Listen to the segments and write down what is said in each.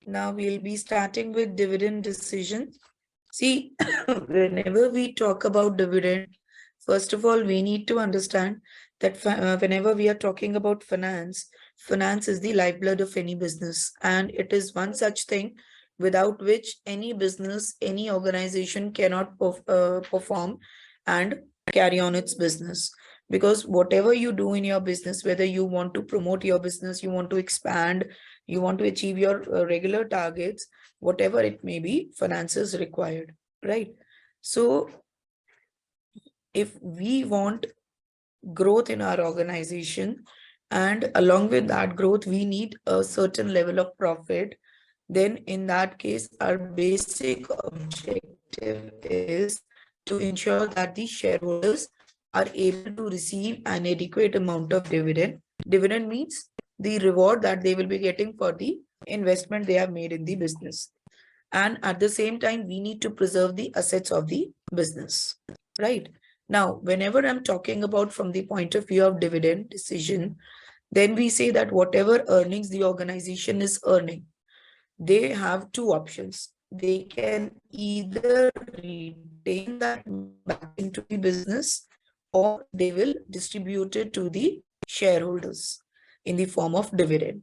Now we'll be starting with dividend decision. See, whenever we talk about dividend, first of all, we need to understand that whenever we are talking about finance, finance is the lifeblood of any business, and it is one such thing without which any business, any organization cannot perform and carry on its business. Because whatever you do in your business, whether you want to promote your business, you want to expand, you want to achieve your regular targets, whatever it may be, finance is required, right? So if we want growth in our organization, and along with that growth, we need a certain level of profit, then in that case, our basic objective is to ensure that the shareholders are able to receive an adequate amount of dividend. Dividend means the reward that they will be getting for the investment they have made in the business. And at the same time, we need to preserve the assets of the business, right? Now, whenever I'm talking about from the point of view of dividend decision, then we say that whatever earnings the organization is earning, they have two options. They can either retain that back into the business, or they will distribute it to the shareholders in the form of dividend,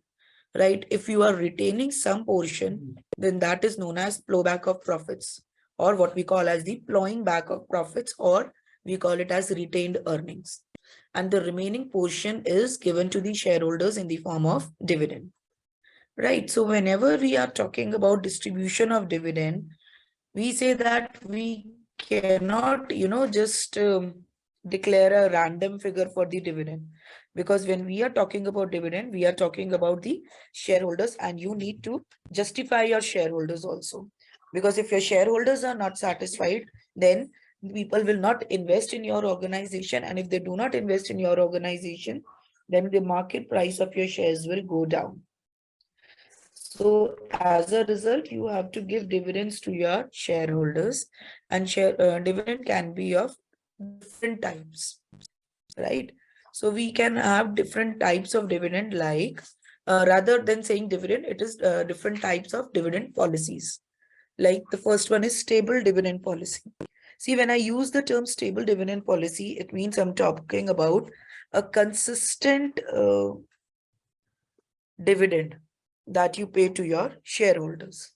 right? If you are retaining some portion, then that is known as plowback of profits, or what we call as the plowing back of profits, or we call it as retained earnings. And the remaining portion is given to the shareholders in the form of dividend. Right. So whenever we are talking about distribution of dividend, we say that we cannot, just declare a random figure for the dividend. Because when we are talking about dividend, we are talking about the shareholders, and you need to justify your shareholders also. Because if your shareholders are not satisfied, then people will not invest in your organization. And if they do not invest in your organization, then the market price of your shares will go down. So as a result, you have to give dividends to your shareholders, and dividend can be of different types, right? So we can have different types of dividend, like rather than saying dividend, it is different types of dividend policies. Like the first one is stable dividend policy. See, when I use the term stable dividend policy, it means I'm talking about a consistent dividend that you pay to your shareholders.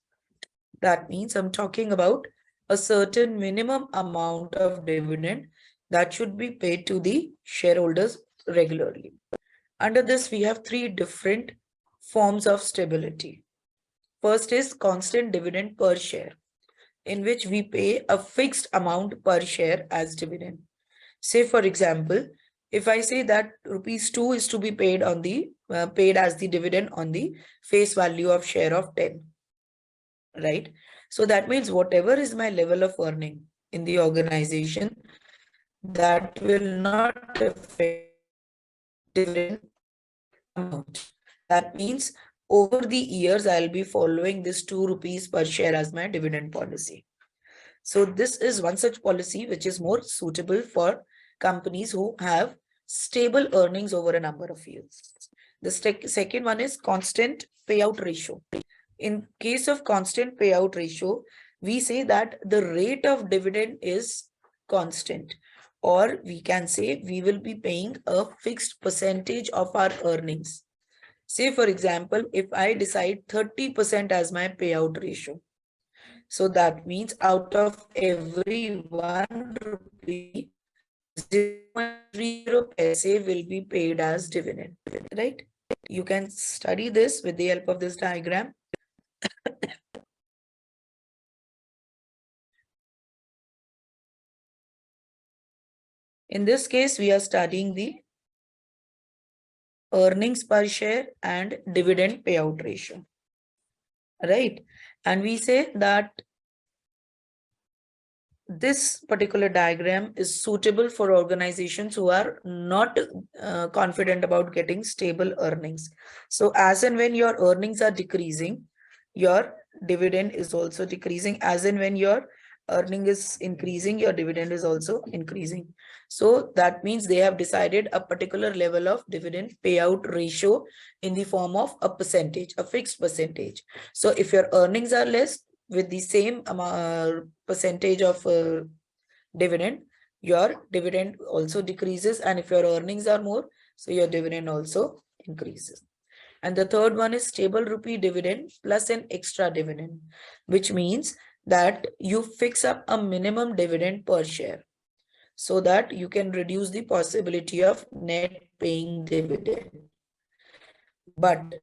That means I'm talking about a certain minimum amount of dividend that should be paid to the shareholders regularly. Under this, we have three different forms of stability. First is constant dividend per share, in which we pay a fixed amount per share as dividend. Say, for example, if I say that rupees 2 is to be paid on the paid as the dividend on the face value of share of 10, right? So that means whatever is my level of earning in the organization, that will not affect dividend amount. That means over the years, I'll be following this 2 rupees per share as my dividend policy. So this is one such policy which is more suitable for companies who have stable earnings over a number of years. The second one is constant payout ratio. In case of constant payout ratio, we say that the rate of dividend is constant, or we can say we will be paying a fixed percentage of our earnings. Say, for example, if I decide 30% as my payout ratio, so that means out of every 1 rupee, 0.30 paise will be paid as dividend, right? You can study this with the help of this diagram. In this case, we are studying the earnings per share and dividend payout ratio, right? And we say that this particular diagram is suitable for organizations who are not confident about getting stable earnings. So as and when your earnings are decreasing, your dividend is also decreasing. As and when your earning is increasing, your dividend is also increasing. So that means they have decided a particular level of dividend payout ratio in the form of a percentage, a fixed percentage. So if your earnings are less, with the same percentage of dividend, your dividend also decreases. And if your earnings are more, so your dividend also increases. And the third one is stable rupee dividend plus an extra dividend, which means that you fix up a minimum dividend per share so that you can reduce the possibility of net paying dividend. But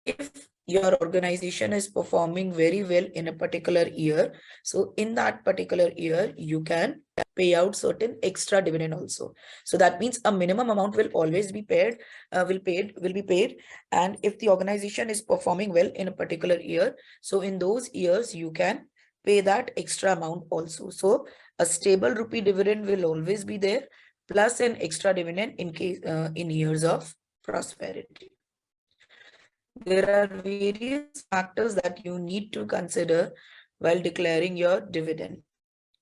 if your organization is performing very well in a particular year, so in that particular year, you can pay out certain extra dividend also. So that means a minimum amount will always be paid, will be paid. And if the organization is performing well in a particular year, so in those years, you can pay that extra amount also. So a stable rupee dividend will always be there, plus an extra dividend in case in years of prosperity. There are various factors that you need to consider while declaring your dividend.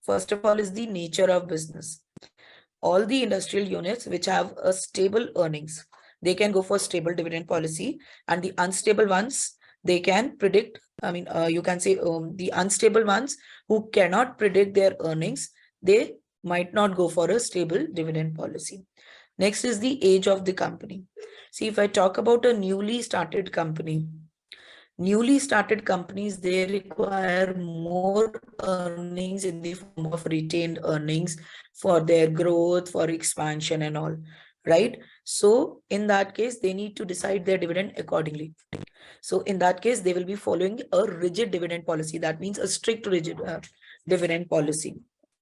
First of all is the nature of business. All the industrial units which have a stable earnings, they can go for stable dividend policy, and the unstable ones, they can predict, you can say the unstable ones who cannot predict their earnings, they might not go for a stable dividend policy. Next is the age of the company. See, if I talk about a newly started companies, they require more earnings in the form of retained earnings for their growth, for expansion and all, right? So in that case, they need to decide their dividend accordingly. So in that case, they will be following a rigid dividend policy. That means a strict rigid dividend policy,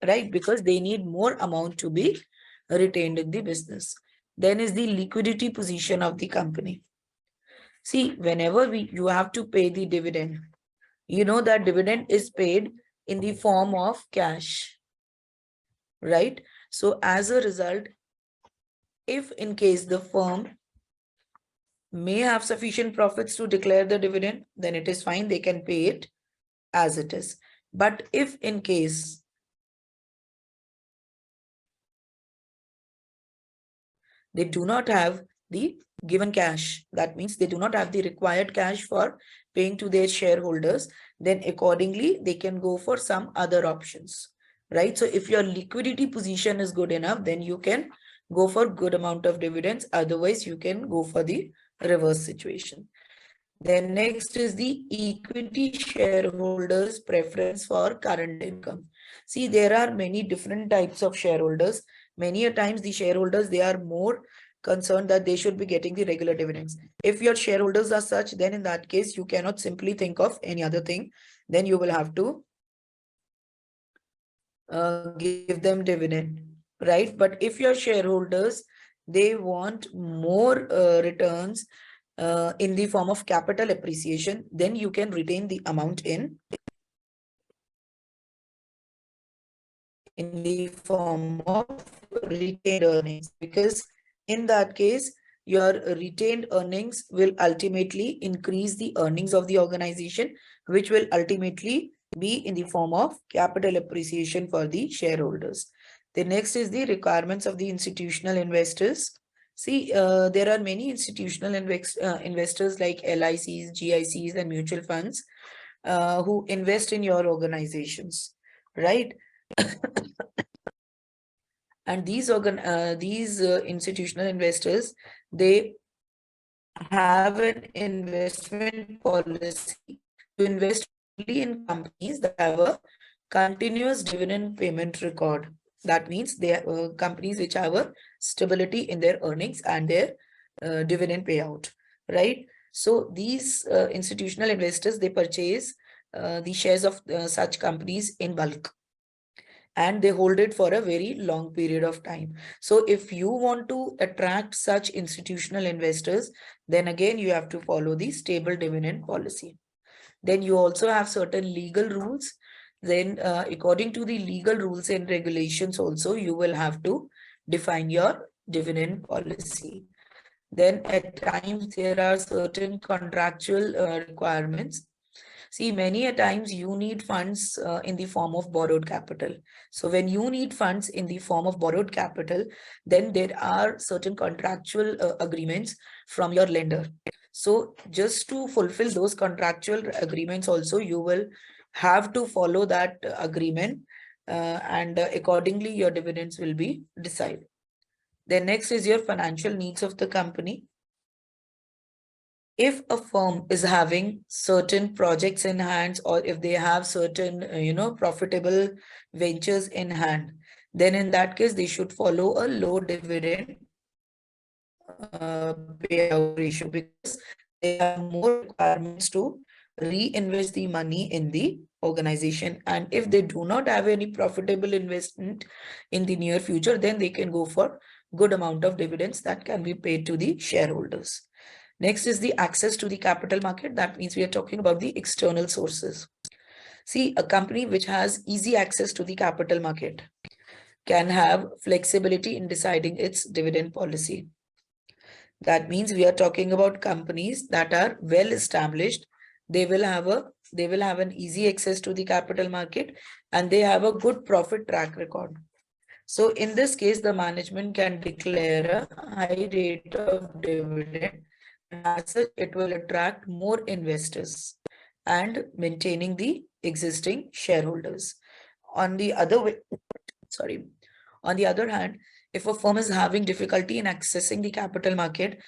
right? Because they need more amount to be retained in the business. Then is the liquidity position of the company. See, whenever you have to pay the dividend, you know that dividend is paid in the form of cash, right? So as a result, if in case the firm may have sufficient profits to declare the dividend, then it is fine, they can pay it as it is. But if in case they do not have the given cash, that means they do not have the required cash for paying to their shareholders, then accordingly they can go for some other options, right? So if your liquidity position is good enough, then you can go for good amount of dividends. Otherwise, you can go for the reverse situation. Then next is the equity shareholders preference for current income. See, there are many different types of shareholders. Many a times the shareholders, they are more concerned that they should be getting the regular dividends. If your shareholders are such, then in that case, you cannot simply think of any other thing. Then you will have to give them dividend, right? But if your shareholders, they want more returns in the form of capital appreciation, then you can retain the amount in the form of retained earnings, because in that case, your retained earnings will ultimately increase the earnings of the organization, which will ultimately be in the form of capital appreciation for the shareholders. The next is the requirements of the institutional investors. See, there are many institutional investors like LICs, GICs, and mutual funds who invest in your organizations, right? And these institutional investors, they have an investment policy to invest only in companies that have a continuous dividend payment record. That means they are companies which have a stability in their earnings and their dividend payout, right? So these institutional investors, they purchase the shares of such companies in bulk, and they hold it for a very long period of time. So if you want to attract such institutional investors, then again, you have to follow the stable dividend policy. Then you also have certain legal rules. Then according to the legal rules and regulations also, you will have to define your dividend policy. Then at times there are certain contractual requirements See, many a times you need funds in the form of borrowed capital. So when you need funds in the form of borrowed capital, then there are certain contractual agreements from your lender. So just to fulfill those contractual agreements also, you will have to follow that agreement, and accordingly your dividends will be decided. Then next is your financial needs of the company. If a firm is having certain projects in hands, or if they have certain profitable ventures in hand, then in that case they should follow a low dividend payout ratio, because they have more requirements to reinvest the money in the organization. And if they do not have any profitable investment in the near future, then they can go for good amount of dividends that can be paid to the shareholders. Next is the access to the capital market. That means we are talking about the external sources. See, a company which has easy access to the capital market can have flexibility in deciding its dividend policy. That means we are talking about companies that are well established. They will have an easy access to the capital market, and they have a good profit track record. So in this case, the management can declare a high rate of dividend, and as such, it will attract more investors and maintaining the existing shareholders. On the other way, on the other hand, if a firm is having difficulty in accessing the capital market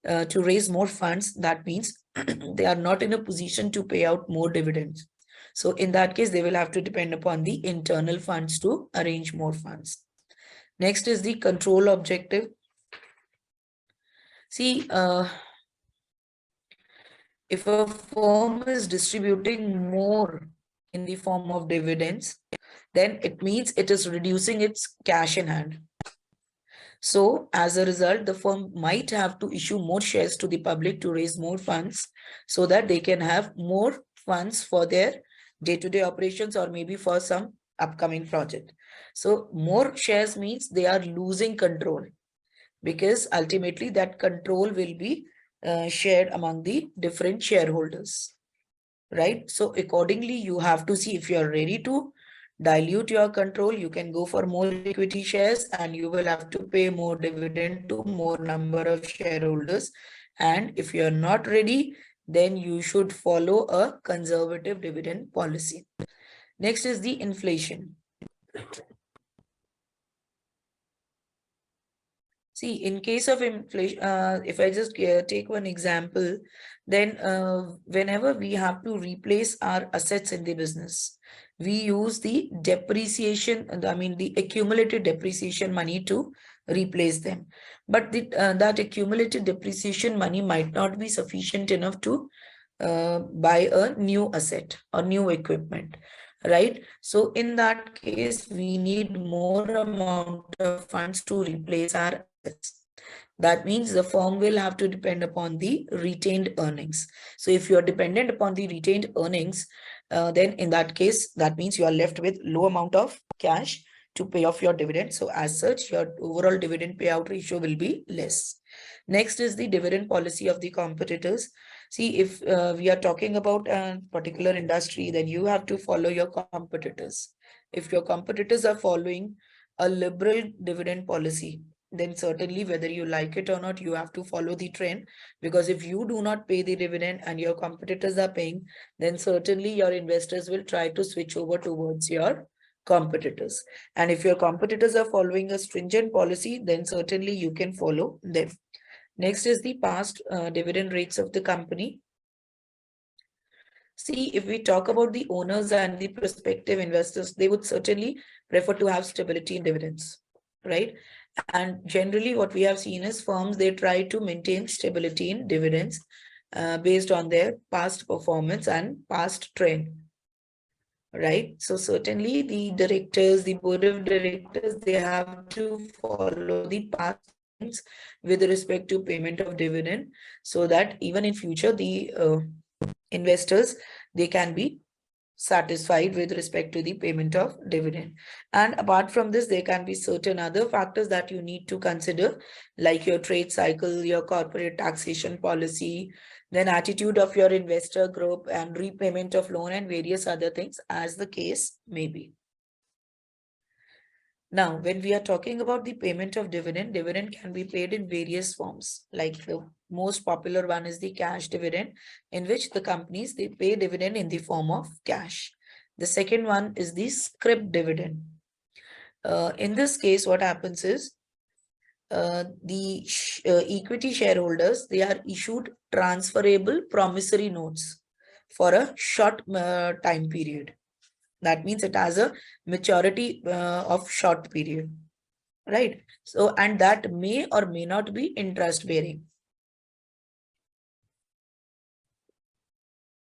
to raise more funds, that means they are not in a position to pay out more dividends. So in that case, they will have to depend upon the internal funds to arrange more funds. Next is the control objective. See, if a firm is distributing more in the form of dividends, then it means it is reducing its cash in hand. So as a result, the firm might have to issue more shares to the public to raise more funds, so that they can have more funds for their day-to-day operations, or maybe for some upcoming project. So more shares means they are losing control, because ultimately that control will be shared among the different shareholders, right? So accordingly, you have to see if you are ready to dilute your control, you can go for more equity shares, and you will have to pay more dividend to more number of shareholders. And if you are not ready, then you should follow a conservative dividend policy. Next is the inflation. See, in case of inflation, if I just take one example, then whenever we have to replace our assets in the business, we use the depreciation, the accumulated depreciation money to replace them. But that accumulated depreciation money might not be sufficient enough to buy a new asset or new equipment, right? So in that case, we need more amount of funds to replace our assets. That means the firm will have to depend upon the retained earnings. So if you are dependent upon the retained earnings, then in that case, that means you are left with low amount of cash to pay off your dividend. So as such, your overall dividend payout ratio will be less. Next is the dividend policy of the competitors. See, if we are talking about a particular industry, then you have to follow your competitors. If your competitors are following a liberal dividend policy, then certainly whether you like it or not, you have to follow the trend. Because if you do not pay the dividend and your competitors are paying, then certainly your investors will try to switch over towards your competitors. And if your competitors are following a stringent policy, then certainly you can follow them. Next is the past dividend rates of the company. See, if we talk about the owners and the prospective investors, they would certainly prefer to have stability in dividends, right? And generally what we have seen is firms, they try to maintain stability in dividends based on their past performance and past trend, right? So certainly the directors, the board of directors, they have to follow the past things with respect to payment of dividend, so that even in future the investors, they can be satisfied with respect to the payment of dividend. And apart from this, there can be certain other factors that you need to consider, like your trade cycle, your corporate taxation policy, then attitude of your investor group, and repayment of loan, and various other things as the case may be. Now, when we are talking about the payment of dividend, dividend can be paid in various forms. Like the most popular one is the cash dividend, in which the companies, they pay dividend in the form of cash. The second one is the scrip dividend. In this case, what happens is the equity shareholders, they are issued transferable promissory notes for a short time period. That means it has a maturity of short period, right? So, and that may or may not be interest bearing.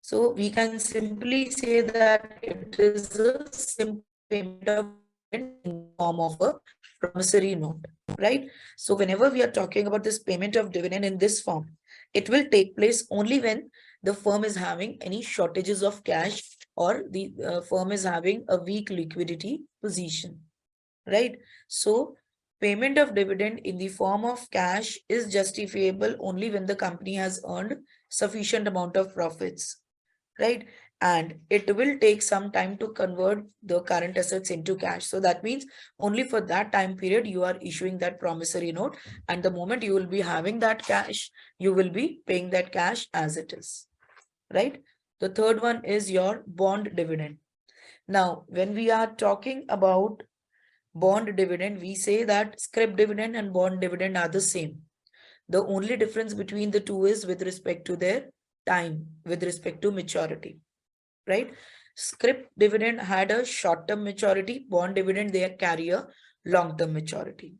So we can simply say that it is a simple payment of in the form of a promissory note, right? So whenever we are talking about this payment of dividend in this form, it will take place only when the firm is having any shortages of cash, or the firm is having a weak liquidity position, right? So payment of dividend in the form of cash is justifiable only when the company has earned sufficient amount of profits, right? And it will take some time to convert the current assets into cash. So that means only for that time period you are issuing that promissory note, and the moment you will be having that cash, you will be paying that cash as it is, right? The third one is your bond dividend. Now, when we are talking about bond dividend, we say that scrip dividend and bond dividend are the same. The only difference between the two is with respect to their time, with respect to maturity, right? Scrip dividend had a short-term maturity, bond dividend, they carry a long-term maturity.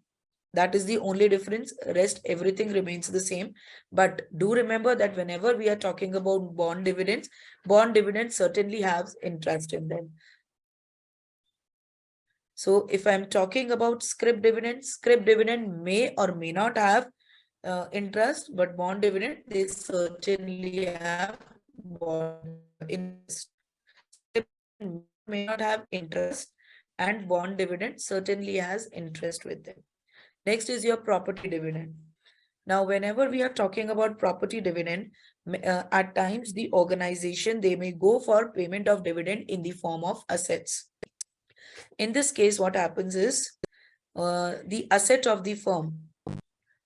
That is the only difference. Rest, everything remains the same. But do remember that whenever we are talking about bond dividends certainly have interest in them. So if I'm talking about scrip dividend may or may not have interest, but bond dividend, they certainly have bond interest. May not have interest, and bond dividend certainly has interest with them. Next is your property dividend. Now, whenever we are talking about property dividend, at times the organization, they may go for payment of dividend in the form of assets. In this case, what happens is the asset of the firm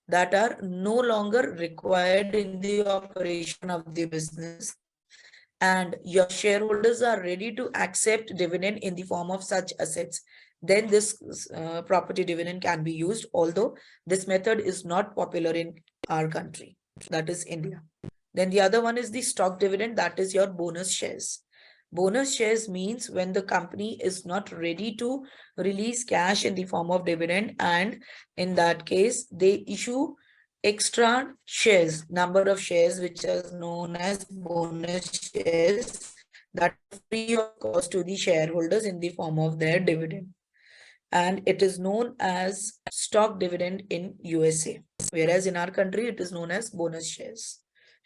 that are no longer required in the operation of the business, and your shareholders are ready to accept dividend in the form of such assets, then this property dividend can be used, although this method is not popular in our country, that is India. Then the other one is the stock dividend, that is your bonus shares. Bonus shares means when the company is not ready to release cash in the form of dividend, and in that case, they issue extra shares, number of shares, which is known as bonus shares, that are free of cost to the shareholders in the form of their dividend. And it is known as stock dividend in USA, whereas in our country, it is known as bonus shares,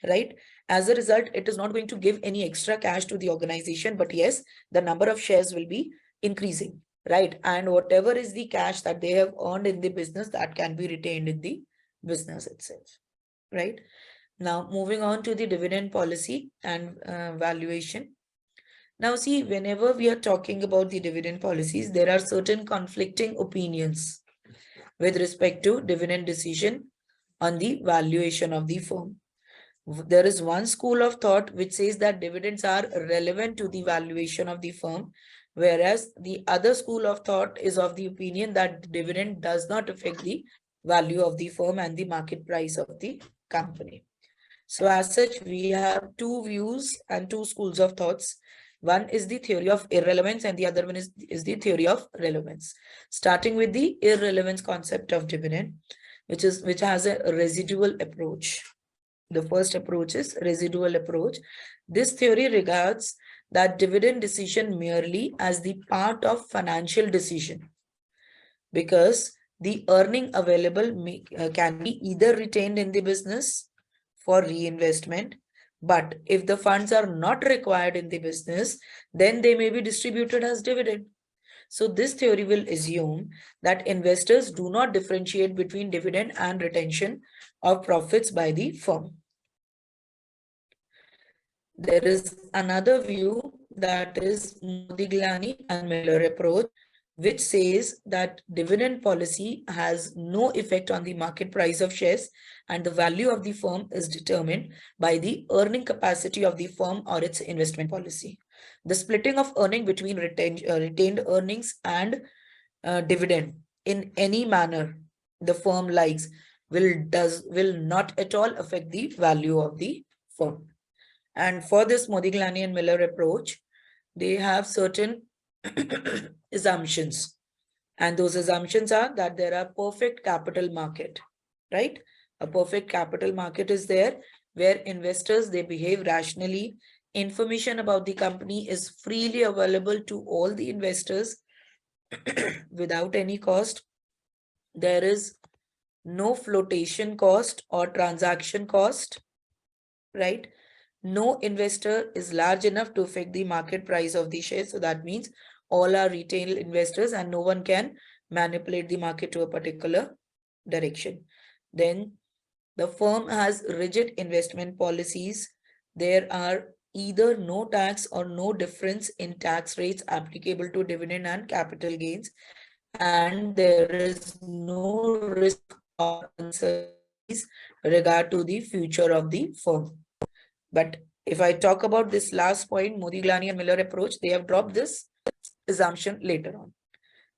right? As a result, it is not going to give any extra cash to the organization, but yes, the number of shares will be increasing, right? And whatever is the cash that they have earned in the business, that can be retained in the business itself, right? Now, moving on to the dividend policy and valuation. Now, see, whenever we are talking about the dividend policies, there are certain conflicting opinions with respect to dividend decision on the valuation of the firm. There is one school of thought which says that dividends are relevant to the valuation of the firm, whereas the other school of thought is of the opinion that dividend does not affect the value of the firm and the market price of the company. So as such, we have two views and two schools of thoughts. One is the theory of irrelevance and the other one is the theory of relevance. Starting with the irrelevance concept of dividend, which has a residual approach. The first approach is residual approach. This theory regards that dividend decision merely as the part of financial decision, because the earning available can be either retained in the business for reinvestment, But if the funds are not required in the business, then they may be distributed as dividend. So this theory will assume that investors do not differentiate between dividend and retention of profits by the firm. There is another view, that is Modigliani and Miller approach, which says that dividend policy has no effect on the market price of shares and the value of the firm is determined by the earning capacity of the firm or its investment policy. The splitting of earning between retained earnings and dividend in any manner the firm likes will not at all affect the value of the firm. And for this Modigliani and Miller approach, they have certain assumptions. And those assumptions are that there are perfect capital market, right? A perfect capital market is there where investors, they behave rationally. Information about the company is freely available to all the investors without any cost. There is no flotation cost or transaction cost, right? No investor is large enough to affect the market price of the share. So that means all are retail investors and no one can manipulate the market to a particular direction. Then the firm has rigid investment policies. There are either no tax or no difference in tax rates applicable to dividend and capital gains. And there is no risk or uncertainties regard to the future of the firm. But if I talk about this last point, Modigliani and Miller approach, they have dropped this assumption later on.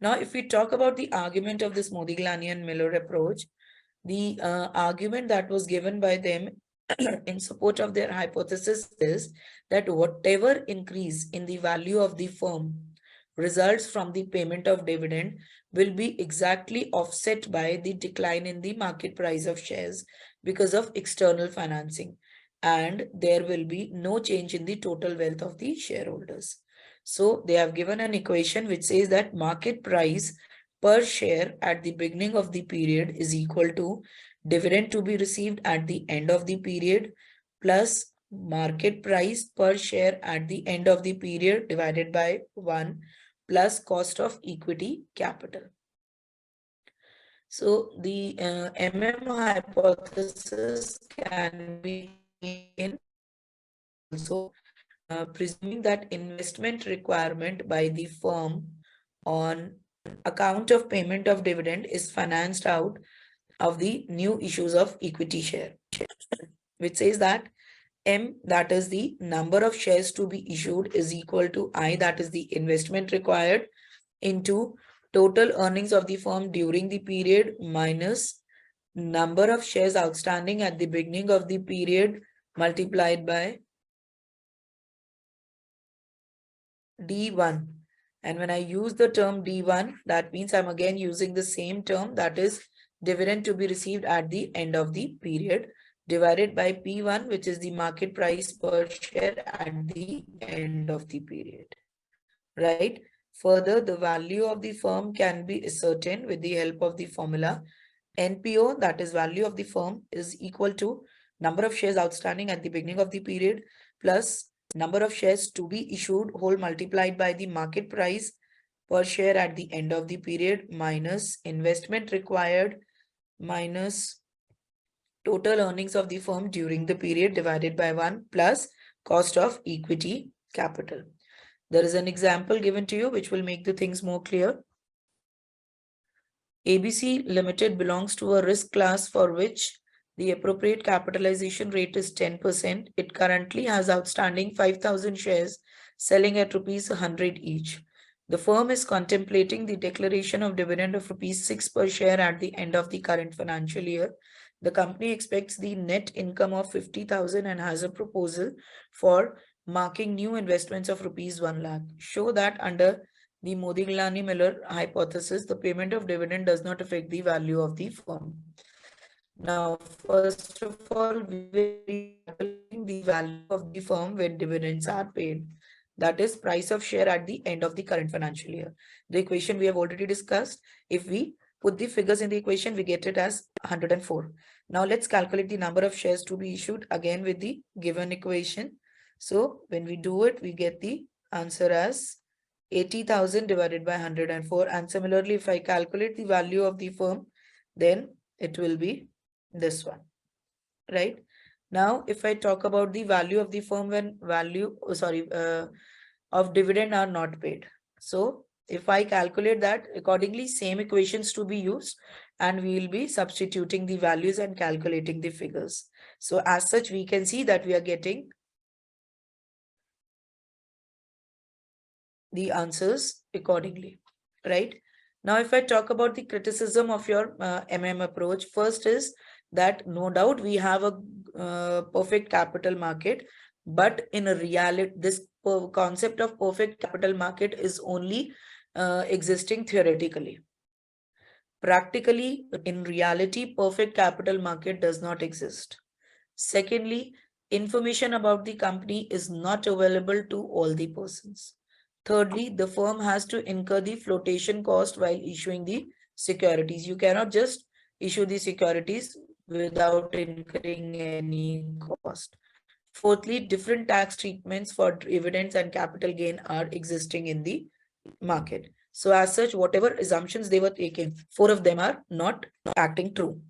Now, if we talk about the argument of this Modigliani and Miller approach, the argument that was given by them in support of their hypothesis is that whatever increase in the value of the firm results from the payment of dividend will be exactly offset by the decline in the market price of shares because of external financing, and there will be no change in the total wealth of the shareholders. So they have given an equation which says that market price per share at the beginning of the period is equal to dividend to be received at the end of the period plus market price per share at the end of the period divided by 1 plus cost of equity capital. So the hypothesis can be taken also, presuming that investment requirement by the firm on account of payment of dividend is financed out of the new issues of equity share, which says that M, that is the number of shares to be issued, is equal to I, that is the investment required, into total earnings of the firm during the period minus number of shares outstanding at the beginning of the period multiplied by D1. And when I use the term D1, that means I'm again using the same term, that is dividend to be received at the end of the period, divided by P1, which is the market price per share at the end of the period, right? Further, the value of the firm can be ascertained with the help of the formula. NPO, that is value of the firm, is equal to number of shares outstanding at the beginning of the period plus number of shares to be issued whole multiplied by the market price per share at the end of the period minus investment required minus total earnings of the firm during the period divided by 1 plus cost of equity capital. There is an example given to you which will make the things more clear. ABC Limited belongs to a risk class for which the appropriate capitalization rate is 10%. It currently has outstanding 5,000 shares selling at rupees 100 each. The firm is contemplating the declaration of dividend of rupees 6 per share at the end of the current financial year. The company expects the net income of 50,000 and has a proposal for marking new investments of rupees 1 lakh. Show that under the Modigliani-Miller hypothesis, the payment of dividend does not affect the value of the firm. Now, first of all, we will be calculating the value of the firm when dividends are paid. That is price of share at the end of the current financial year. The equation we have already discussed. If we put the figures in the equation, we get it as 104. Now let's calculate the number of shares to be issued again with the given equation. So when we do it, we get the answer as 80,000 divided by 104. And similarly, if I calculate the value of the firm, then it will be this one, right? Now, if I talk about the value of the firm when of dividend are not paid. So if I calculate that accordingly, same equations to be used, and we will be substituting the values and calculating the figures. So as such, we can see that we are getting the answers accordingly, right? Now, if I talk about the criticism of your approach, first is that no doubt we have a perfect capital market, but in a reality, this concept of perfect capital market is only existing theoretically. Practically, in reality, perfect capital market does not exist. Secondly, information about the company is not available to all the persons. Thirdly, the firm has to incur the flotation cost while issuing the securities. You cannot just issue the securities without incurring any cost. Fourthly, different tax treatments for dividends and capital gain are existing in the market. So as such, whatever assumptions they were taking, 4 of them are not acting true,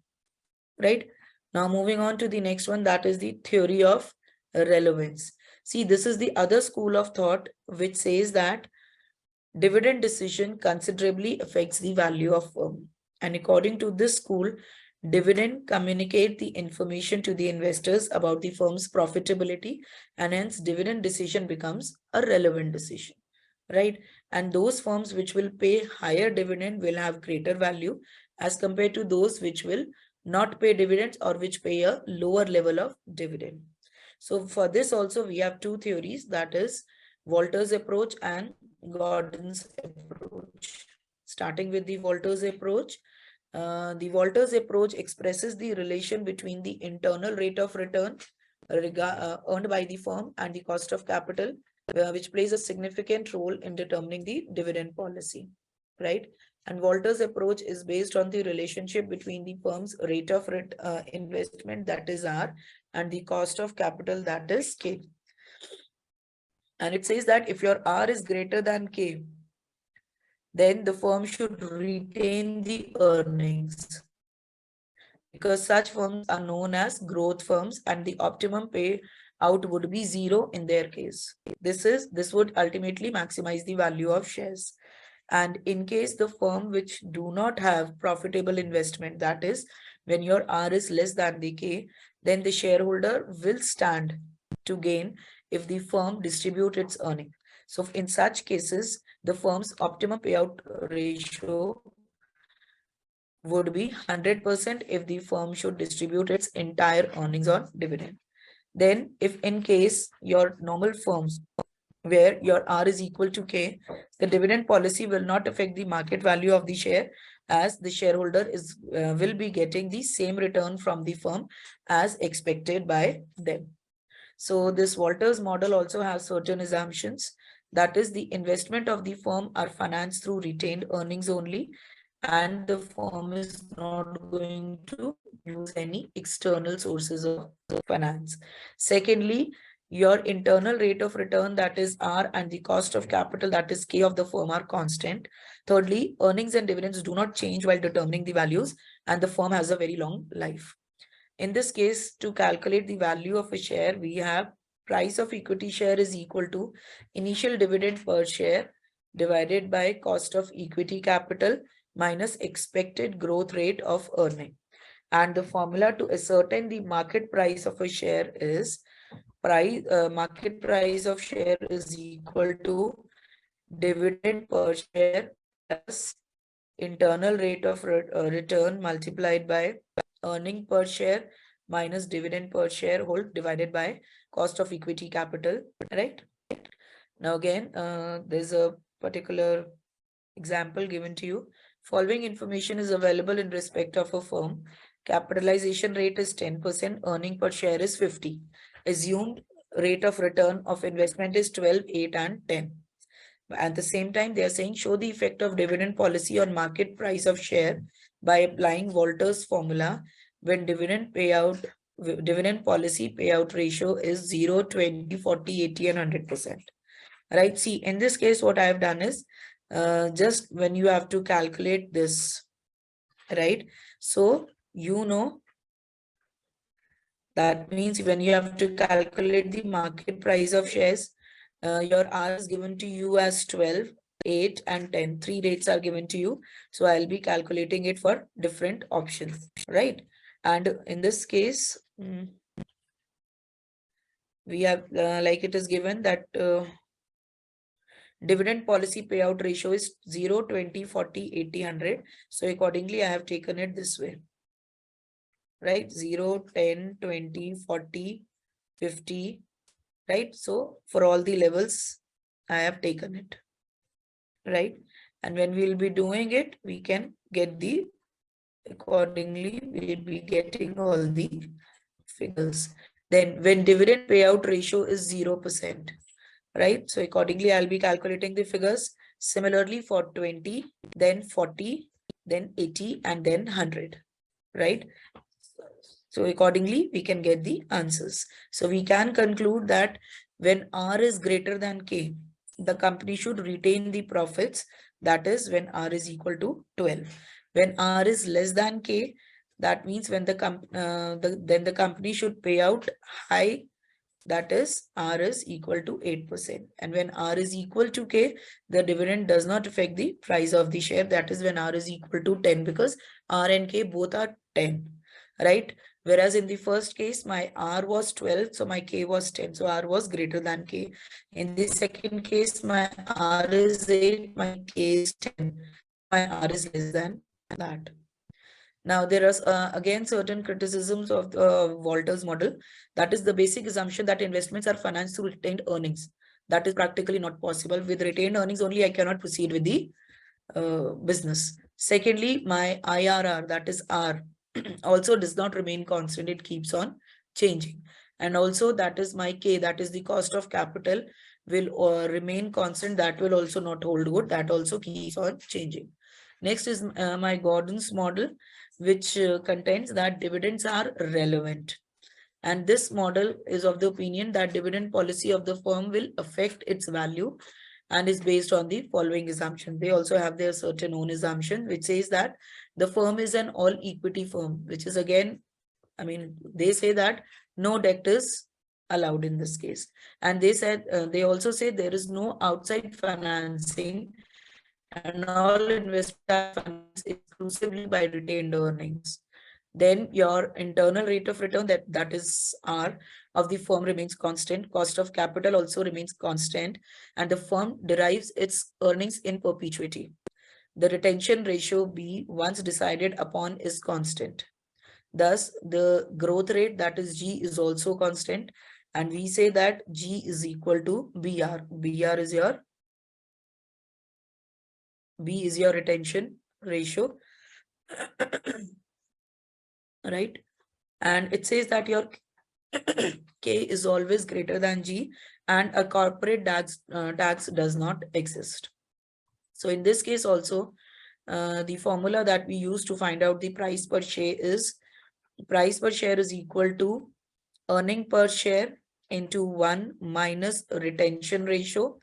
right? Now moving on to the next one, that is the theory of relevance. See, this is the other school of thought which says that dividend decision considerably affects the value of firm. And according to this school, dividend communicate the information to the investors about the firm's profitability, and hence dividend decision becomes a relevant decision, right? And those firms which will pay higher dividend will have greater value as compared to those which will not pay dividends or which pay a lower level of dividend. So for this also we have two theories, that is Walter's approach and Gordon's approach. Starting with the Walter's approach, expresses the relation between the internal rate of return earned by the firm and the cost of capital, which plays a significant role in determining the dividend policy, right? And Walter's approach is based on the relationship between the firm's rate of investment, that is R, and the cost of capital, that is K. And it says that if your R is greater than K, then the firm should retain the earnings, because such firms are known as growth firms and the optimum payout would be 0 in their case. This would ultimately maximize the value of shares. And in case the firm which do not have profitable investment, that is when your R is less than the K, then the shareholder will stand to gain if the firm distribute its earning. So in such cases, the firm's optimum payout ratio would be 100% if the firm should distribute its entire earnings on dividend. Then if in case your normal firms where your R is equal to K, the dividend policy will not affect the market value of the share, as the shareholder will be getting the same return from the firm as expected by them. So this Walter's model also has certain assumptions. That is, the investment of the firm are financed through retained earnings only, and the firm is not going to use any external sources of finance. Secondly, your internal rate of return, that is R, and the cost of capital, that is K, of the firm are constant. Thirdly, earnings and dividends do not change while determining the values, and the firm has a very long life. In this case, to calculate the value of a share, we have price of equity share is equal to initial dividend per share divided by cost of equity capital minus expected growth rate of earning. And the formula to ascertain the market price of a share is market price of share is equal to dividend per share plus internal rate of return multiplied by earning per share minus dividend per share whole divided by cost of equity capital, right? Now again, there's a particular example given to you. Following information is available in respect of a firm. Capitalization rate is 10%, earning per share is 50. Assumed rate of return of investment is 12, 8 and 10. At the same time, they are saying show the effect of dividend policy on market price of share by applying Walter's formula when dividend policy payout ratio is 0, 20, 40, 80, and 100%. Right? See, in this case, what I have done is just when you have to calculate this, right? So, you know, that means when you have to calculate the market price of shares, your R is given to you as 12, 8, and 10. 3 rates are given to you. So I'll be calculating it for different options, right? And in this case, we have, like it is given that dividend policy payout ratio is 0, 20, 40, 80, 100. So accordingly, I have taken it this way, right? 0, 10, 20, 40, 50, right? So for all the levels, I have taken it, right? And when we'll be doing it, we can get the, accordingly, we'll be getting all the figures. Then when dividend payout ratio is 0%, right? So accordingly, I'll be calculating the figures. Similarly for 20, then 40, then 80, and then 100, right? So accordingly, we can get the answers. So we can conclude that when R is greater than K, the company should retain the profits. That is when R is equal to 12. When R is less than K, that means when then the company should pay out high, that is R is equal to 8%. And when R is equal to K, the dividend does not affect the price of the share. That is when R is equal to 10, because R and K both are 10, right? Whereas in the first case, my R was 12, so my K was 10. So R was greater than K. In the second case, my R is 8, my K is 10. My R is less than that. Now, there are again certain criticisms of Walter's model. That is the basic assumption that investments are financed through retained earnings. That is practically not possible. With retained earnings only, I cannot proceed with the business. Secondly, my IRR, that is R, also does not remain constant. It keeps on changing. And also that is my K, that is the cost of capital, will remain constant. That will also not hold good. That also keeps on changing. Next is my Gordon's model, which contains that dividends are relevant. And this model is of the opinion that dividend policy of the firm will affect its value and is based on the following assumption. They also have their certain own assumption, which says that the firm is an all equity firm, which is again, I mean, they say that no debt is allowed in this case. And they said, they also say there is no outside financing and all investments are financed exclusively by retained earnings. Then your internal rate of return, that is R, of the firm remains constant. Cost of capital also remains constant, and the firm derives its earnings in perpetuity. The retention ratio B, once decided upon, is constant. Thus, the growth rate, that is G, is also constant. And we say that G is equal to BR. BR is your, B is your retention ratio. Right? And it says that your K is always greater than G, and a corporate tax does not exist. So in this case also, the formula that we use to find out the price per share is equal to earning per share into 1 minus retention ratio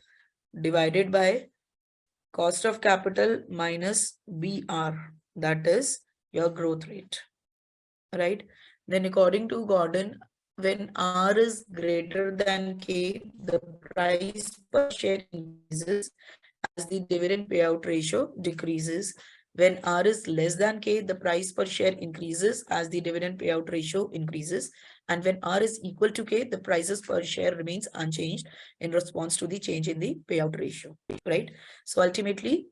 divided by cost of capital minus BR, that is your growth rate, right? Then according to Gordon, when R is greater than K, the price per share increases as the dividend payout ratio decreases. When R is less than K, the price per share increases as the dividend payout ratio increases. And when R is equal to K, the prices per share remains unchanged in response to the change in the payout ratio, right? So ultimately,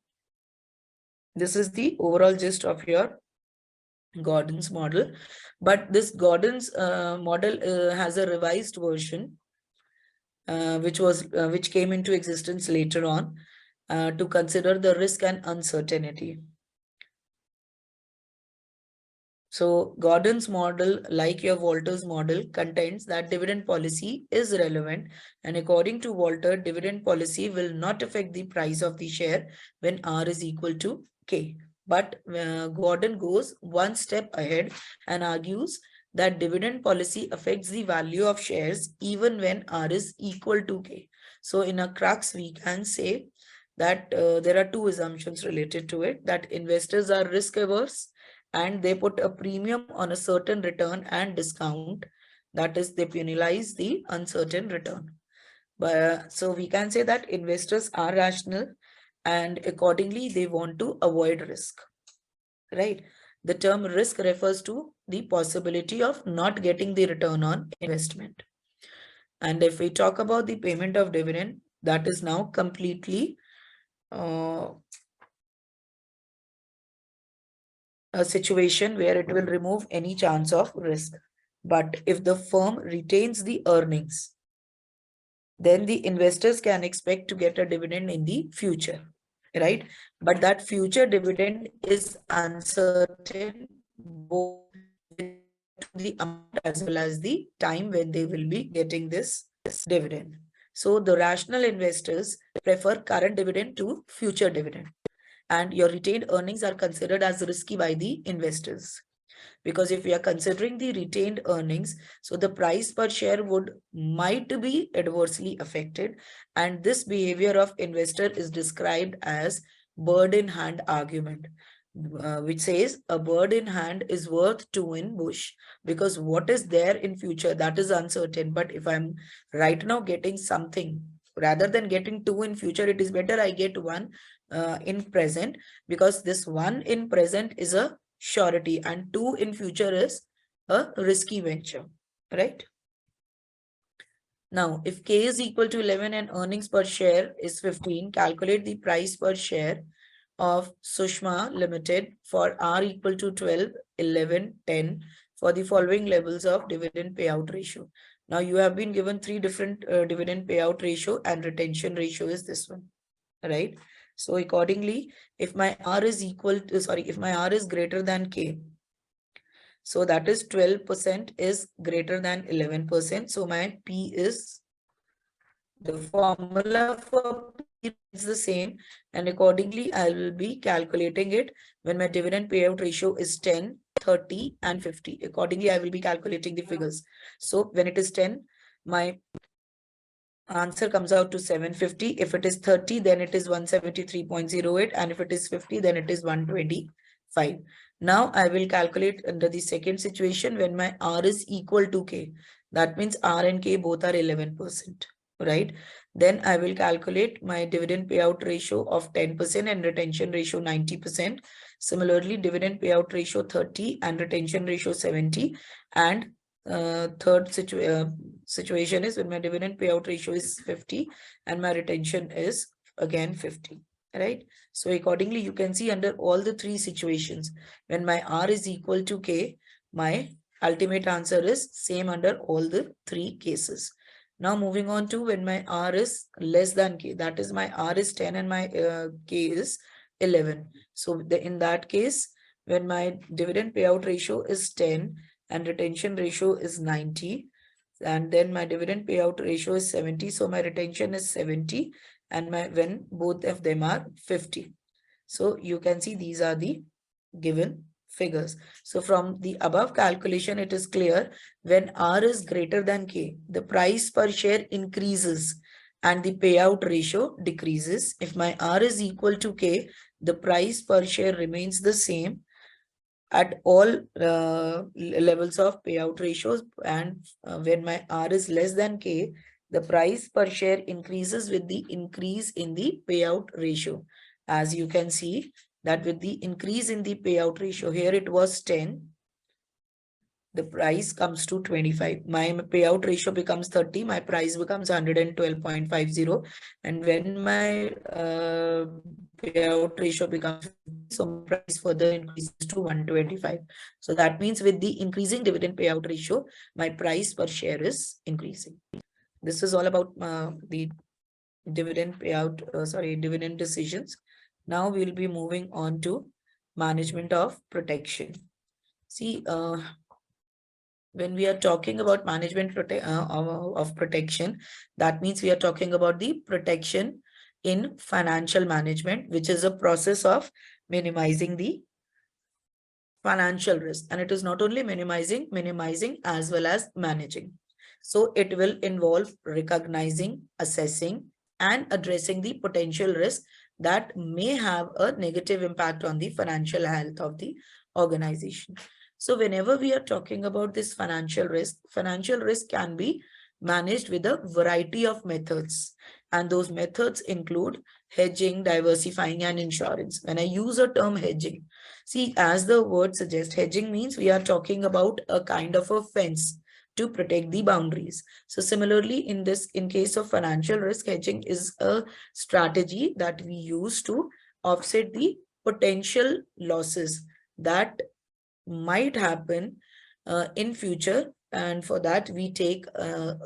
this is the overall gist of your Gordon's model. But this Gordon's model has a revised version, which came into existence later on to consider the risk and uncertainty. So Gordon's model, like your Walter's model, contends that dividend policy is relevant. And according to Walter, dividend policy will not affect the price of the share when R is equal to K. But Gordon goes one step ahead and argues that dividend policy affects the value of shares even when R is equal to K. So in a crux, we can say that there are two assumptions related to it, that investors are risk averse and they put a premium on a certain return and discount, that is they penalize the uncertain return. But so we can say that investors are rational and accordingly they want to avoid risk, right? The term risk refers to the possibility of not getting the return on investment. And if we talk about the payment of dividend, that is now completely a situation where it will remove any chance of risk. But if the firm retains the earnings, then the investors can expect to get a dividend in the future, right? But that future dividend is uncertain both to the amount as well as the time when they will be getting this dividend. So the rational investors prefer current dividend to future dividend, and your retained earnings are considered as risky by the investors. Because if we are considering the retained earnings, so the price per share might be adversely affected, and this behavior of investor is described as bird in hand argument, which says a bird in hand is worth two in bush, because what is there in future, that is uncertain. But if I'm right now getting something, rather than getting two in future, it is better I get one in present, because this one in present is a surety and two in future is a risky venture, right? Now, if K is equal to 11 and earnings per share is 15, calculate the price per share of Sushma Limited for R equal to 12, 11, 10 for the following levels of dividend payout ratio. Now, you have been given three different dividend payout ratio, and retention ratio is this one, right? So accordingly, if my R is equal to, if my R is greater than K, so that is 12% is greater than 11%. So my P is, the formula for P is the same, and accordingly I will be calculating it when my dividend payout ratio is 10, 30 and 50. Accordingly, I will be calculating the figures. So when it is 10, my answer comes out to 750. If it is 30, then it is 173.08, and if it is 50, then it is 125. Now I will calculate under the second situation when my R is equal to K. That means R and K both are 11%, right? Then I will calculate my dividend payout ratio of 10% and retention ratio 90%. Similarly, dividend payout ratio 30 and retention ratio 70. And third situation is when my dividend payout ratio is 50 and my retention is again 50, right? So accordingly, you can see under all the three situations, when my R is equal to K, my ultimate answer is same under all the three cases. Now moving on to when my R is less than K, that is my R is 10 and my K is 11. So in that case, when my dividend payout ratio is 10 and retention ratio is 90, and then my dividend payout ratio is 70, so my retention is 70, and when both of them are 50. So you can see these are the given figures. So from the above calculation, it is clear when R is greater than K, the price per share increases and the payout ratio decreases. If my R is equal to K, the price per share remains the same at all levels of payout ratios, and when my R is less than K, the price per share increases with the increase in the payout ratio. As you can see that with the increase in the payout ratio, here it was 10, the price comes to 25. My payout ratio becomes 30, my price becomes 112.50. And when my payout ratio becomes 50, so my price further increases to 125. So that means with the increasing dividend payout ratio, my price per share is increasing. This is all about the dividend payout, dividend decisions. Now we'll be moving on to management of protection. See, when we are talking about management of protection, that means we are talking about the protection in financial management, which is a process of minimizing the financial risk. And it is not only minimizing as well as managing. So it will involve recognizing, assessing, and addressing the potential risk that may have a negative impact on the financial health of the organization. So whenever we are talking about this financial risk can be managed with a variety of methods. And those methods include hedging, diversifying, and insurance. When I use a term hedging, see, as the word suggests, hedging means we are talking about a kind of a fence to protect the boundaries. So similarly, in case of financial risk, hedging is a strategy that we use to offset the potential losses that might happen in future, and for that we take a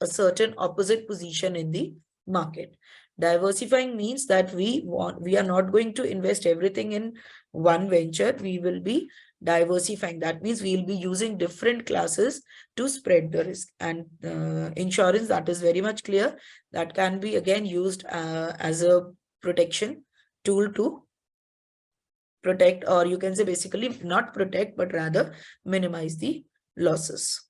certain opposite position in the market. Diversifying means that we are not going to invest everything in one venture. We will be diversifying. That means we will be using different classes to spread the risk. And insurance, that is very much clear, that can be again used as a protection tool to protect, or you can say basically not protect, but rather minimize the losses,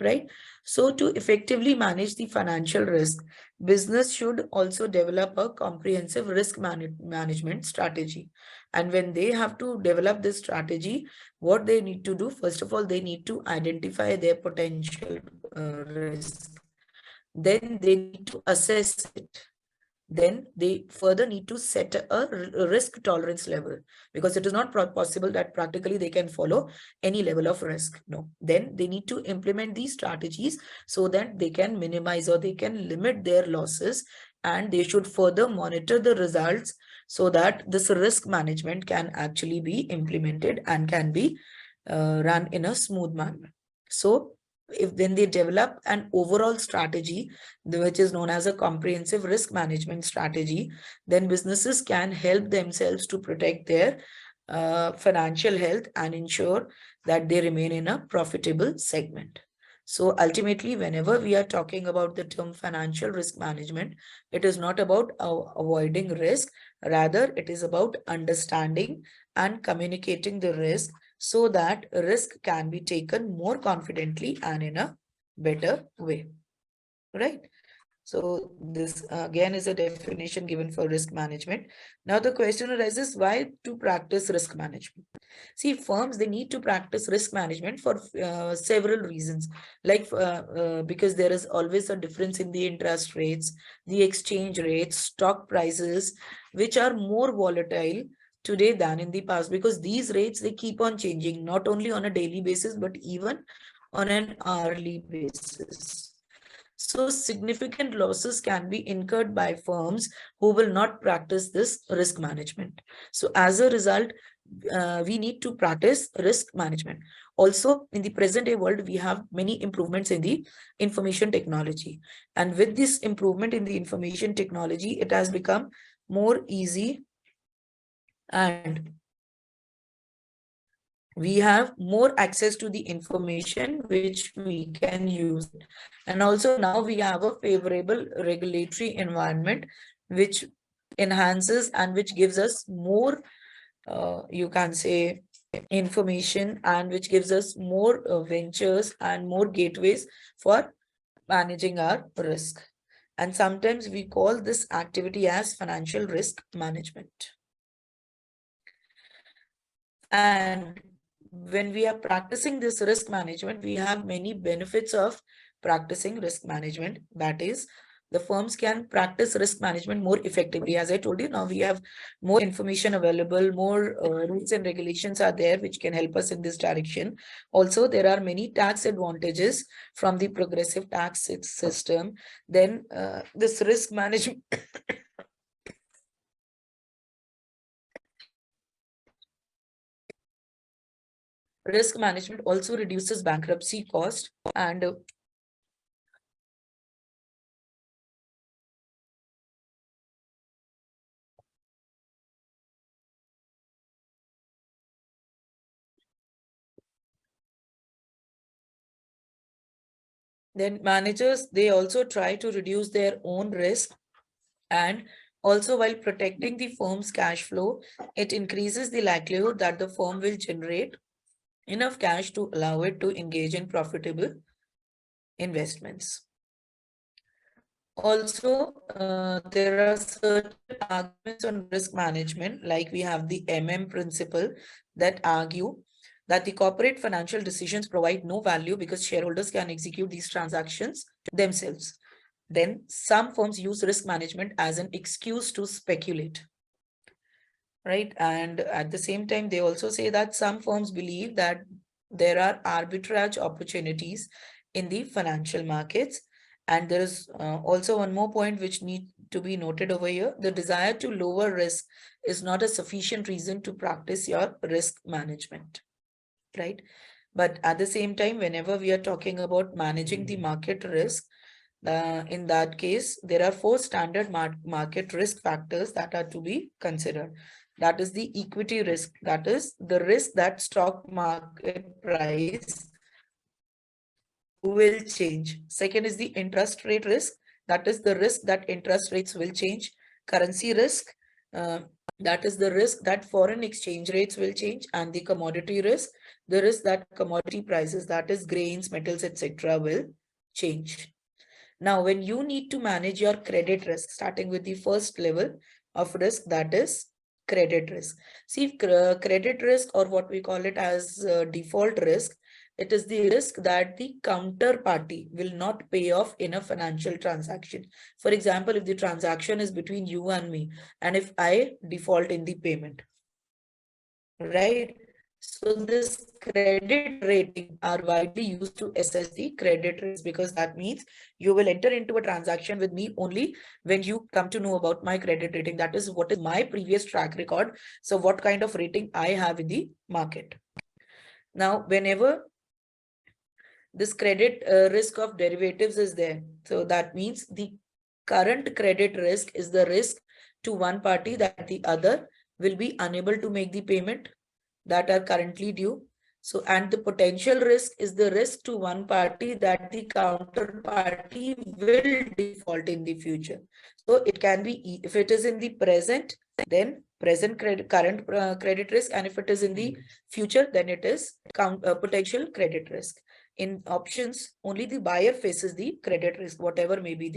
right? So to effectively manage the financial risk, business should also develop a comprehensive risk management strategy. And when they have to develop this strategy, what they need to do, first of all, they need to identify their potential risk. Then they need to assess it. Then they further need to set a risk tolerance level, because it is not possible that practically they can follow any level of risk. No. Then they need to implement these strategies so that they can minimize or they can limit their losses, and they should further monitor the results so that this risk management can actually be implemented and can be run in a smooth manner. So if then they develop an overall strategy, which is known as a comprehensive risk management strategy, then businesses can help themselves to protect their financial health and ensure that they remain in a profitable segment. So ultimately, whenever we are talking about the term financial risk management, it is not about avoiding risk. Rather, it is about understanding and communicating the risk so that risk can be taken more confidently and in a better way, right? So this again is a definition given for risk management. Now the question arises, why to practice risk management? See, firms, they need to practice risk management for several reasons. Like because there is always a difference in the interest rates, the exchange rates, stock prices, which are more volatile today than in the past, because these rates, they keep on changing, not only on a daily basis, but even on an hourly basis. So significant losses can be incurred by firms who will not practice this risk management. So as a result, we need to practice risk management. Also, in the present day world, we have many improvements in the information technology. And with this improvement in the information technology, it has become more easy, and we have more access to the information which we can use. And also now we have a favorable regulatory environment which enhances and which gives us more, you can say, information, and which gives us more ventures and more gateways for managing our risk. And sometimes we call this activity as financial risk management. And when we are practicing this risk management, we have many benefits of practicing risk management. That is, the firms can practice risk management more effectively. As I told you, now we have more information available, more rules and regulations are there which can help us in this direction. Also, there are many tax advantages from the progressive tax system. Then this risk management risk management also reduces bankruptcy cost, and Then managers, they also try to reduce their own risk, and also while protecting the firm's cash flow, it increases the likelihood that the firm will generate enough cash to allow it to engage in profitable investments. Also, there are certain arguments on risk management, like we have the principle that argue that the corporate financial decisions provide no value because shareholders can execute these transactions themselves. Then some firms use risk management as an excuse to speculate, right? And at the same time, they also say that some firms believe that there are arbitrage opportunities in the financial markets. And there is also one more point which need to be noted over here. The desire to lower risk is not a sufficient reason to practice your risk management, right? But at the same time, whenever we are talking about managing the market risk, in that case, there are 4 standard market risk factors that are to be considered. That is the equity risk, that is the risk that stock market price will change. Second is the interest rate risk, that is the risk that interest rates will change. Currency risk, uh, that is the risk that foreign exchange rates will change. And the commodity risk, the risk that commodity prices, that is grains, metals, etc., will change. Now, when you need to manage your credit risk, starting with the first level of risk, that is credit risk. See, credit risk, or what we call it as default risk, it is the risk that the counterparty will not pay off in a financial transaction. For example, if the transaction is between you and me, and if I default in the payment, right? So this credit rating are widely used to assess the credit risk, because that means you will enter into a transaction with me only when you come to know about my credit rating. That is what is my previous track record. So what kind of rating I have in the market. Now, whenever this credit risk of derivatives is there, so that means the current credit risk is the risk to one party that the other will be unable to make the payment that are currently due. So, and the potential risk is the risk to one party that the counterparty will default in the future. So it can be, if it is in the present, then present current credit risk, and if it is in the future, then it is potential credit risk. In options, only the buyer faces the credit risk, whatever may be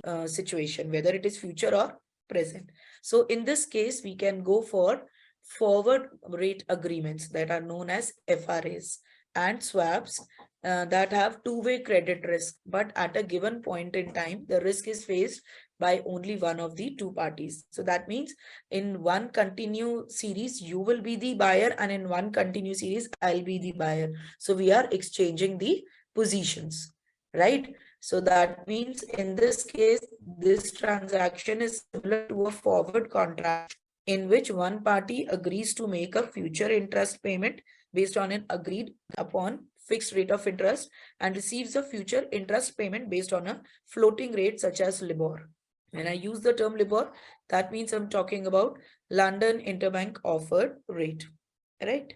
the situation, whether it is future or present. So in this case, we can go for forward rate agreements that are known as FRAs, and swaps that have two-way credit risk, but at a given point in time, the risk is faced by only one of the two parties. So that means in one continue series, you will be the buyer, and in one continue series, I'll be the buyer. So we are exchanging the positions, right? So that means in this case, this transaction is similar to a forward contract in which one party agrees to make a future interest payment based on an agreed upon fixed rate of interest, and receives a future interest payment based on a floating rate such as LIBOR. When I use the term LIBOR, that means I'm talking about London Interbank Offered Rate, right?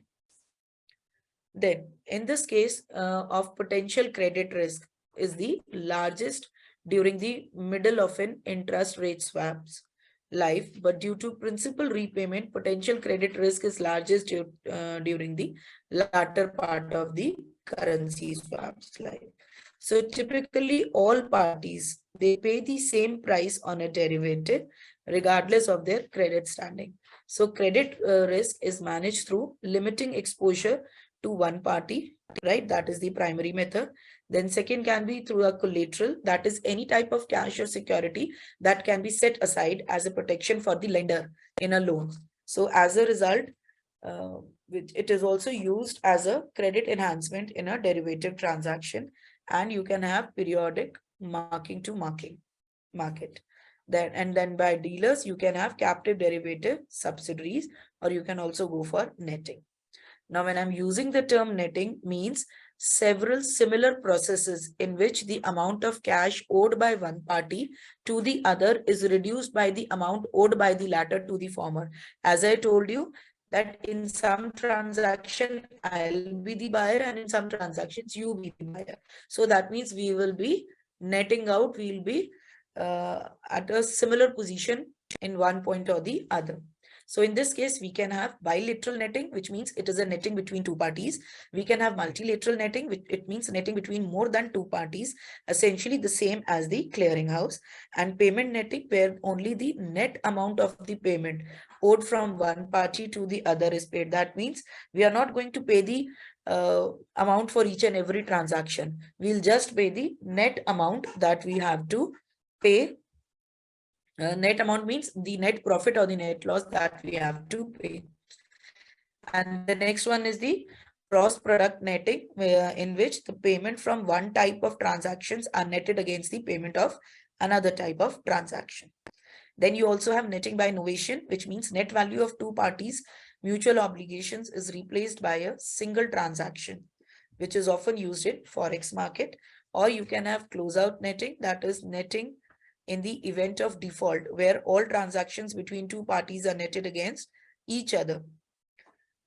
Then, in this case of potential credit risk is the largest during the middle of an interest rate swaps life, but due to principal repayment, potential credit risk is largest during the latter part of the currency swaps life. So typically all parties, they pay the same price on a derivative regardless of their credit standing. So credit risk is managed through limiting exposure to one party, right? That is the primary method. Then second can be through a collateral, that is any type of cash or security that can be set aside as a protection for the lender in a loan. So as a result, it is also used as a credit enhancement in a derivative transaction, and you can have periodic marking to market. Then by dealers, you can have captive derivative subsidiaries, or you can also go for netting. Now, when I'm using the term netting, means several similar processes in which the amount of cash owed by one party to the other is reduced by the amount owed by the latter to the former. As I told you, that in some transaction I'll be the buyer and in some transactions you be the buyer. So that means we will be netting out, we'll be at a similar position in one point or the other. So in this case, we can have bilateral netting, which means it is a netting between two parties. We can have multilateral netting, which it means netting between more than two parties, essentially the same as the clearinghouse. And payment netting, where only the net amount of the payment owed from one party to the other is paid. That means we are not going to pay the amount for each and every transaction. We'll just pay the net amount that we have to pay. Net amount means the net profit or the net loss that we have to pay. And the next one is the cross product netting, in which the payment from one type of transactions are netted against the payment of another type of transaction. Then you also have netting by novation, which means net value of two parties' mutual obligations is replaced by a single transaction, which is often used in Forex market. Or you can have closeout netting, that is netting in the event of default, where all transactions between two parties are netted against each other,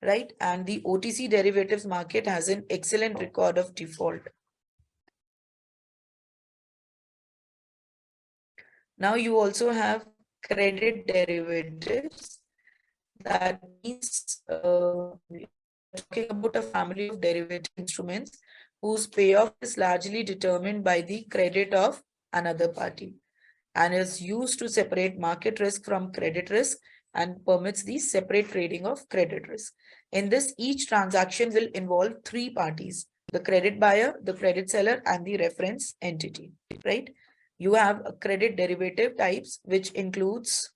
right? And the OTC derivatives market has an excellent record of default. Now you also have credit derivatives. That means we are talking about a family of derivative instruments whose payoff is largely determined by the credit of another party and is used to separate market risk from credit risk and permits the separate trading of credit risk. In this, each transaction will involve three parties: the credit buyer, the credit seller, and the reference entity, right? You have credit derivative types, which includes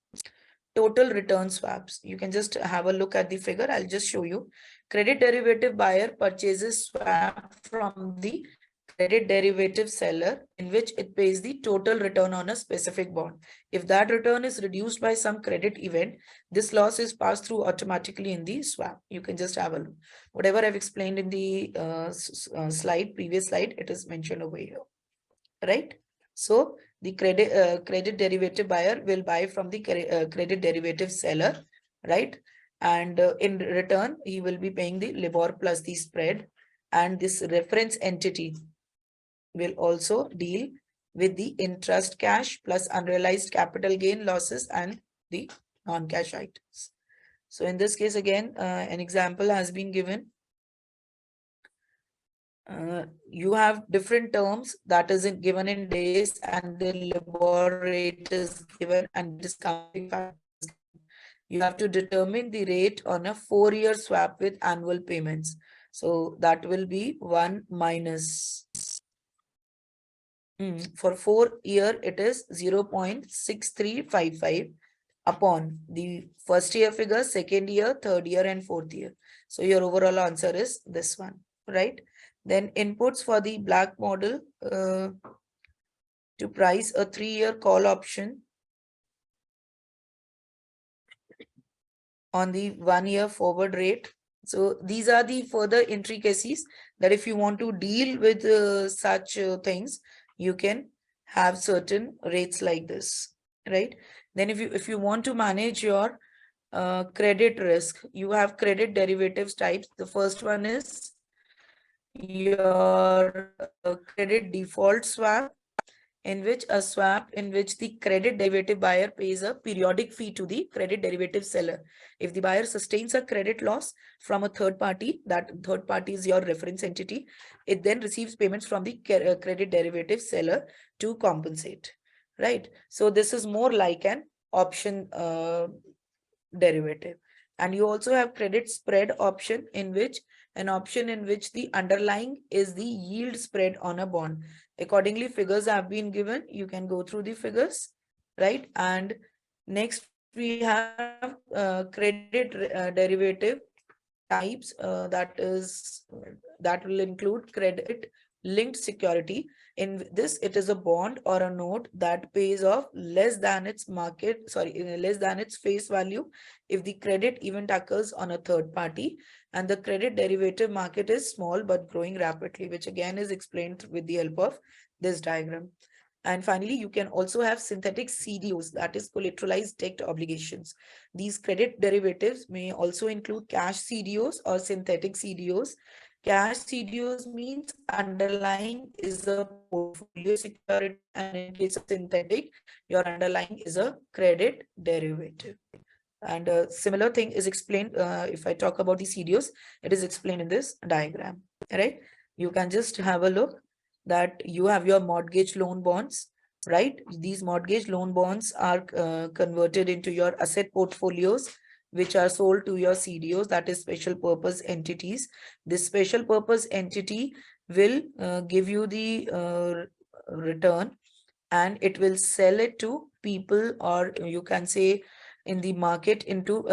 total return swaps. You can just have a look at the figure. I'll just show you. Credit derivative buyer purchases swap from the credit derivative seller, in which it pays the total return on a specific bond. If that return is reduced by some credit event, this loss is passed through automatically in the swap. You can just have a look. Whatever I've explained in the previous slide, it is mentioned over here, right? So the credit derivative buyer will buy from the credit derivative seller, right? And in return, he will be paying the LIBOR plus the spread. And this reference entity will also deal with the interest cash plus unrealized capital gain losses and the non-cash items. So in this case, again, an example has been given. You have different terms that is given in days, and the LIBOR rate is given and discounting factor. You have to determine the rate on a 4-year swap with annual payments. So that will be 1 minus. For 4-year, it is 0.6355 upon the first year figure, second year, third year, and fourth year. So your overall answer is this one, right? Then inputs for the black model to price a 3-year call option on the 1-year forward rate. So these are the further intricacies that if you want to deal with such things, you can have certain rates like this, right? Then if you want to manage your credit risk, you have credit derivatives types. The first one is your credit default swap, in which the credit derivative buyer pays a periodic fee to the credit derivative seller. If the buyer sustains a credit loss from a third party, that third party is your reference entity, it then receives payments from the credit derivative seller to compensate, right? So this is more like an option derivative. And you also have credit spread option, in which the underlying is the yield spread on a bond. Accordingly, figures have been given. You can go through the figures, right? And next we have credit derivative types, that will include credit linked security. In this, it is a bond or a note that pays off less than its face value if the credit event occurs on a third party. And the credit derivative market is small but growing rapidly, which again is explained with the help of this diagram. And finally, you can also have synthetic CDOs, that is collateralized debt obligations. These credit derivatives may also include cash CDOs or synthetic CDOs. Cash CDOs means underlying is a portfolio security, and in case of synthetic, your underlying is a credit derivative. And a similar thing is explained, if I talk about the CDOs, it is explained in this diagram, right? You can just have a look that you have your mortgage loan bonds, right? These mortgage loan bonds are converted into your asset portfolios, which are sold to your CDOs, that is special purpose entities. This special purpose entity will give you the return, and it will sell it to people, or you can say in the market, into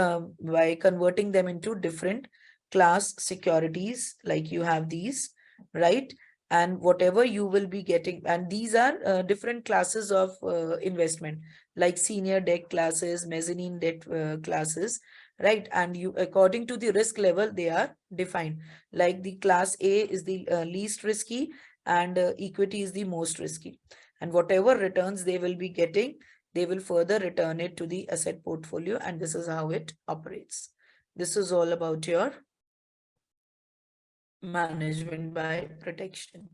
by converting them into different class securities, like you have these, right? And whatever you will be getting, and these are different classes of investment, like senior debt classes, mezzanine debt classes, right? And you, according to the risk level, they are defined. Like the class A is the least risky, and equity is the most risky. And whatever returns they will be getting, they will further return it to the asset portfolio, and this is how it operates. This is all about your management by protection.